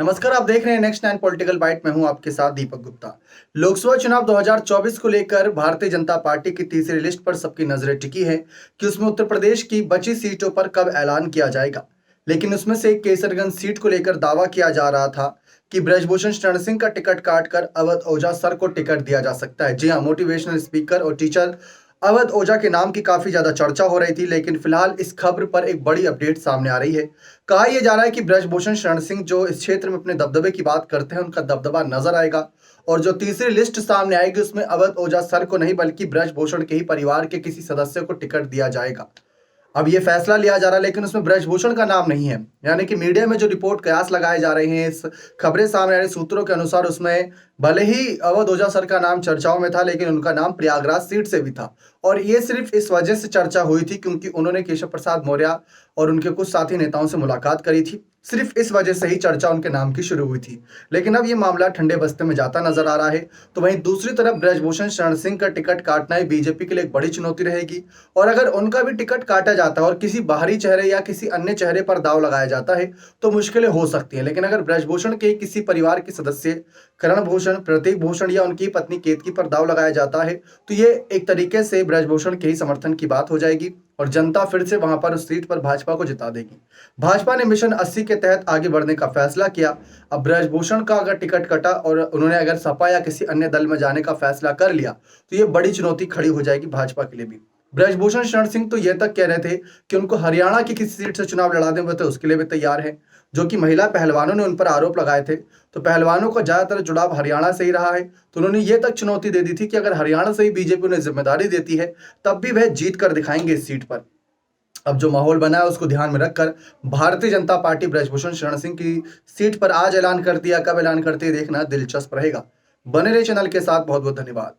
नमस्कार, आप देख रहे हैं नेक्स्ट 9 पॉलिटिकल बाइट। मैं हूं आपके साथ दीपक गुप्ता। लोकसभा चुनाव 2024 को लेकर भारतीय जनता पार्टी की तीसरी लिस्ट पर सबकी नजरें टिकी है कि उसमें उत्तर प्रदेश की बची सीटों पर कब ऐलान किया जाएगा। लेकिन उसमें से एक केसरगंज सीट को लेकर दावा किया जा रहा था कि ब्रजभूषण शरण सिंह का टिकट काटकर अवध ओझा सर को टिकट दिया जा सकता है। जी हाँ, मोटिवेशनल स्पीकर और टीचर अवध ओझा के नाम की काफी ज्यादा चर्चा हो रही थी, लेकिन फिलहाल इस खबर पर एक बड़ी अपडेट सामने आ रही है। कहा यह जा रहा है कि ब्रजभूषण शरण सिंह जो इस क्षेत्र में अपने दबदबे की बात करते हैं, उनका दबदबा नजर आएगा और जो तीसरी लिस्ट सामने आएगी उसमें अवध ओझा सर को नहीं बल्कि ब्रजभूषण के ही परिवार के किसी सदस्य को टिकट दिया जाएगा। अब ये फैसला लिया जा रहा है, लेकिन उसमें ब्रजभूषण का नाम नहीं है। यानी कि मीडिया में जो रिपोर्ट कयास लगाए जा रहे हैं, इस खबरें सामने आ रही सूत्रों के अनुसार, उसमें भले ही अवध ओझा सर का नाम चर्चाओं में था, लेकिन उनका नाम प्रयागराज सीट से भी था। और ये सिर्फ इस वजह से चर्चा हुई थी क्योंकि उन्होंने केशव प्रसाद मौर्य और उनके कुछ साथी नेताओं से मुलाकात करी थी। सिर्फ इस वजह से ही चर्चा उनके नाम की शुरू हुई थी। लेकिन अब ये मामला ठंडे बस्ते में जाता नजर आ रहा है। तो वहीं दूसरी तरफ ब्रजभूषण शरण सिंह का टिकट काटना ही बीजेपी के लिए एक बड़ी चुनौती रहेगी। और अगर उनका भी टिकट काटा जाता है और किसी बाहरी चेहरे या किसी अन्य चेहरे पर दाव लगाया जाता है तो मुश्किलें हो सकती हैं। लेकिन अगर ब्रजभूषण के किसी परिवार के सदस्य करण भूषण, प्रतीक भूषण या उनकी पत्नी केतकी पर दाव लगाया जाता है तो ये एक तरीके से ब्रजभूषण के ही समर्थन की बात हो जाएगी और जनता फिर से वहां पर उस सीट पर भाजपा को जिता देगी। भाजपा ने मिशन 80 के तहत आगे बढ़ने का फैसला किया। अब ब्रजभूषण का अगर टिकट कटा और उन्होंने अगर सपा या किसी अन्य दल में जाने का फैसला कर लिया तो ये बड़ी चुनौती खड़ी हो जाएगी भाजपा के लिए भी। ब्रजभूषण शरण सिंह तो यह तक कह रहे थे कि उनको हरियाणा की किसी सीट से चुनाव लड़ा दें, वो तो उसके लिए भी तैयार है, जो कि महिला पहलवानों ने उन पर आरोप लगाए थे। तो पहलवानों का ज्यादातर जुड़ाव हरियाणा से ही रहा है, तो उन्होंने ये तक चुनौती दे दी थी कि अगर हरियाणा से ही बीजेपी उन्हें जिम्मेदारी देती है तब भी वह जीत कर दिखाएंगे इस सीट पर। अब जो माहौल बना है उसको ध्यान में रखकर भारतीय जनता पार्टी ब्रजभूषण शरण सिंह की सीट पर आज ऐलान कर दिया, कब ऐलान करती है देखना दिलचस्प रहेगा। बने रहे चैनल के साथ। बहुत बहुत धन्यवाद।